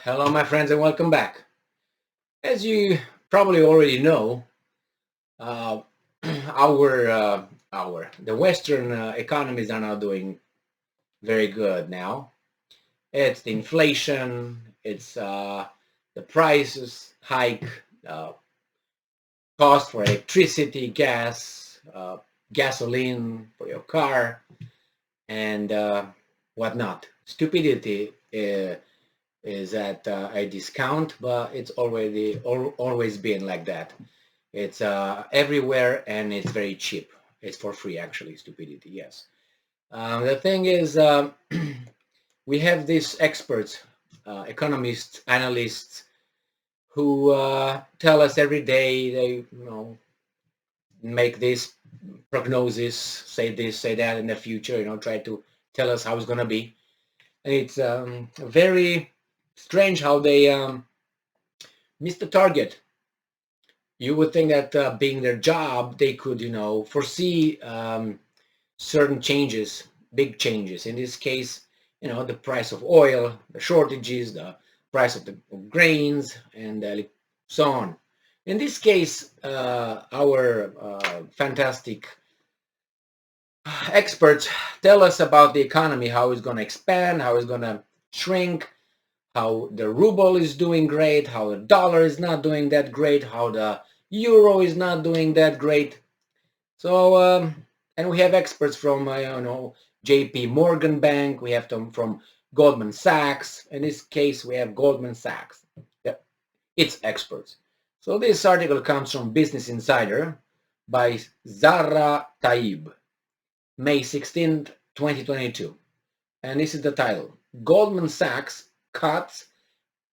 Hello, my friends, and welcome back. As you probably already know, uh, the Western economies are not doing very good now. It's the inflation, it's the prices hike, uh, cost for electricity, gas, gasoline for your car, and whatnot. Stupidity is at a discount, but it's always been like that. It's everywhere and it's very cheap. It's for free, actually, stupidity, yes. The thing is, we have these experts, economists, analysts, who tell us every day they, make this prognosis, say this, say that in the future, try to tell us how it's going to be. And it's very strange how they miss the target. You would think that being their job, they could, foresee certain changes, big changes. In this case, the price of oil, the shortages, the price of the grains, and so on. In this case, our fantastic experts tell us about the economy, how it's going to expand, how it's going to shrink, how the ruble is doing great, how the dollar is not doing that great, how the euro is not doing that great. So, and we have experts from, JP Morgan Bank, we have them from Goldman Sachs. In this case, we have Goldman Sachs. Yep. It's experts. So this article comes from Business Insider by Zara Taib, May 16th, 2022. And this is the title. Goldman Sachs cuts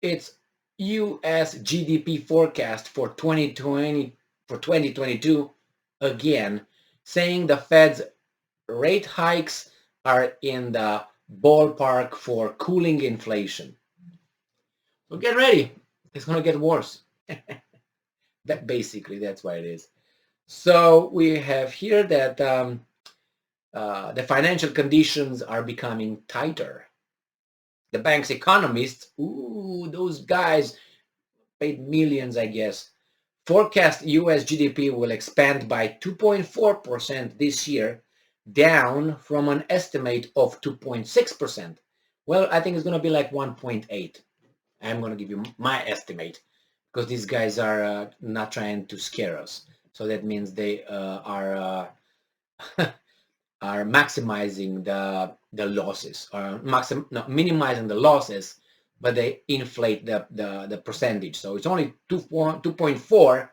its US GDP forecast for 2022 again, saying the Fed's rate hikes are in the ballpark for cooling inflation. So get ready. It's going to get worse. That's what it is. So we have here that the financial conditions are becoming tighter. The bank's economists, those guys paid millions, I guess, forecast US GDP will expand by 2.4% this year, down from an estimate of 2.6%. Well, I think it's going to be like 1.8. I'm going to give you my estimate because these guys are not trying to scare us. So that means they are are maximizing the losses, or minimizing the losses, but they inflate the percentage. So it's only 2.4,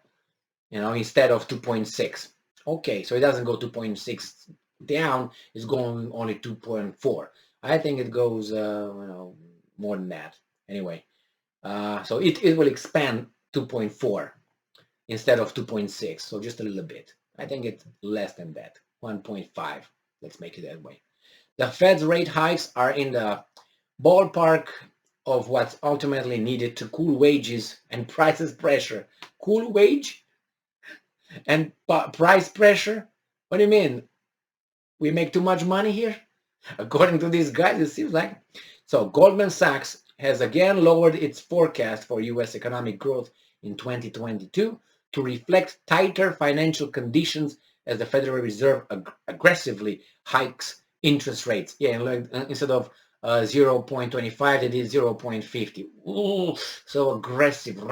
instead of 2.6. Okay, so it doesn't go 2.6 down, it's going only 2.4. I think it goes more than that. Anyway, so it will expand 2.4 instead of 2.6, so just a little bit. I think it's less than that, 1.5. Let's make it that way. The Fed's rate hikes are in the ballpark of what's ultimately needed to cool wages and prices pressure. Cool wage and price pressure? What do you mean? We make too much money here? According to these guys, it seems like. So Goldman Sachs has again lowered its forecast for U.S. economic growth in 2022 to reflect tighter financial conditions as the Federal Reserve aggressively hikes interest rates. Yeah, instead of 0.25, they did 0.50. Ooh, so aggressive.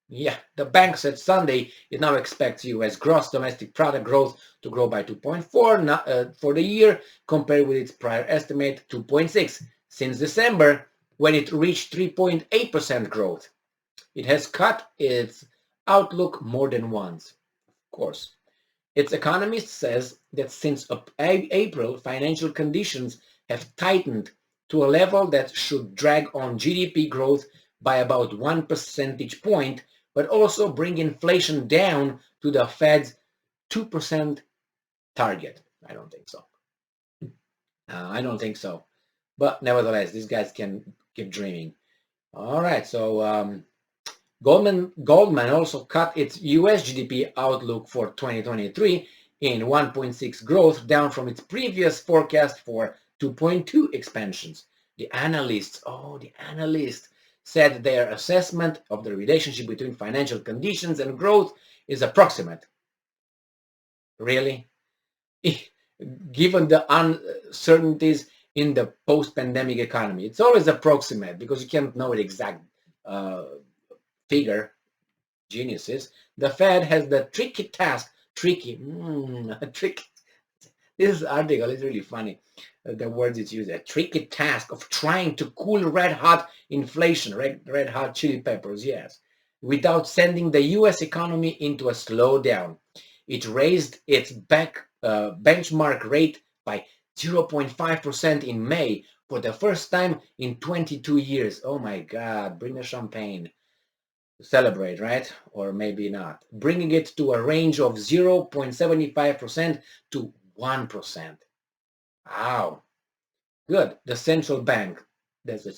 Yeah, the bank said Sunday it now expects U.S. gross domestic product growth to grow by 2.4 for the year, compared with its prior estimate 2.6 since December, when it reached 3.8% growth. It has cut its outlook more than once, of course. Its economist says that since April, financial conditions have tightened to a level that should drag on GDP growth by about 1 percentage point, but also bring inflation down to the Fed's 2% target. I don't think so. I don't think so. But nevertheless, these guys can keep dreaming. All right, so Goldman also cut its US GDP outlook for 2023 in 1.6 growth, down from its previous forecast for 2.2 expansions. The analysts said their assessment of the relationship between financial conditions and growth is approximate. Really? Given the uncertainties in the post-pandemic economy, it's always approximate because you can't know the exact figure. Geniuses. The Fed has the tricky task. Tricky. Tricky. This article is really funny. The words it's used. A tricky task of trying to cool red-hot inflation, red-hot chili peppers, yes, without sending the U.S. economy into a slowdown. It raised its benchmark rate by 0.5% in May for the first time in 22 years. Oh my God, bring the champagne to celebrate, right? Or maybe not. Bringing it to a range of 0.75% to 1%. Wow, good. The central bank, there's a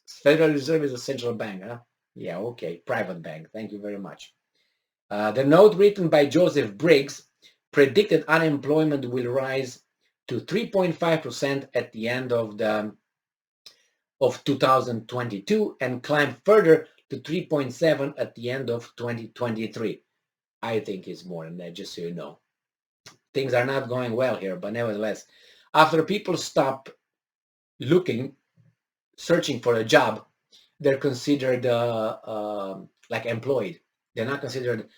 Federal Reserve is a central bank, huh? Yeah, okay, private bank. Thank you very much. The note written by Joseph Briggs predicted unemployment will rise to 3.5% at the end of 2022 and climb further to 3.7 at the end of 2023. I think it's more than that, just so you know. Things are not going well here, but nevertheless, after people stop searching for a job, they're considered like employed. They're not considered.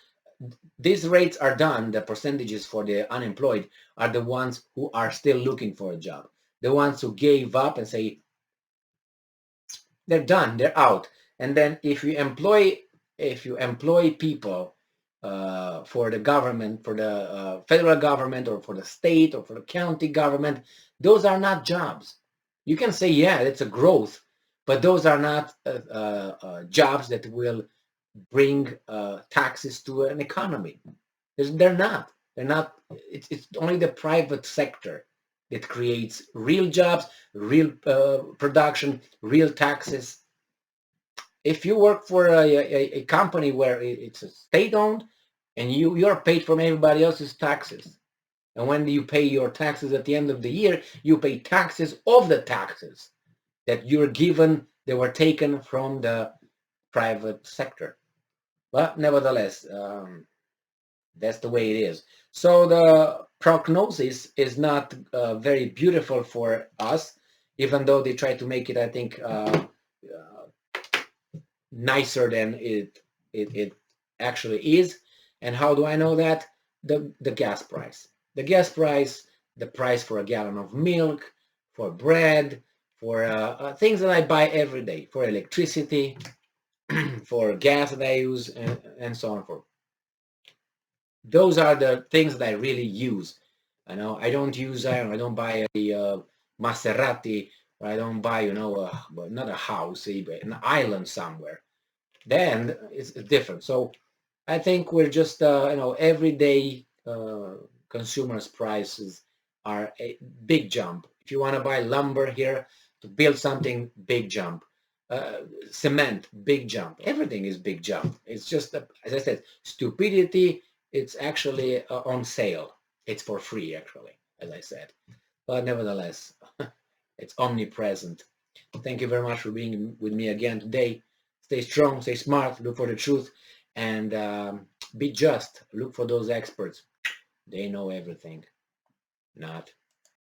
These rates are done, the percentages for the unemployed are the ones who are still looking for a job. The ones who gave up and say, they're done, they're out. And then if you employ people for the government, for the federal government, or for the state, or for the county government, those are not jobs. You can say, yeah, it's a growth, but those are not jobs that will bring taxes to an economy. They're not. It's only the private sector that creates real jobs, real production, real taxes. If you work for a company where it's a state-owned, and you're paid from everybody else's taxes, and when you pay your taxes at the end of the year, you pay taxes of the taxes that you're given, that were taken from the private sector. But nevertheless, that's the way it is. So the prognosis is not very beautiful for us, even though they try to make it, I think, nicer than it actually is. And how do I know that? The gas price. The gas price, the price for a gallon of milk, for bread, for things that I buy every day, for electricity, for gas that I use, and so on. Those are the things that I really use. I don't buy a Maserati, or I don't buy, not a house, but an island somewhere. Then it's different. So I think we're just, everyday consumers' prices are a big jump. If you want to buy lumber here to build something, big jump. Cement, big jump. Everything is big jump. It's just, as I said, stupidity. It's actually on sale. It's for free, actually, as I said. But nevertheless, it's omnipresent. Thank you very much for being with me again today. Stay strong, stay smart, look for the truth, and be just. Look for those experts. They know everything. Not.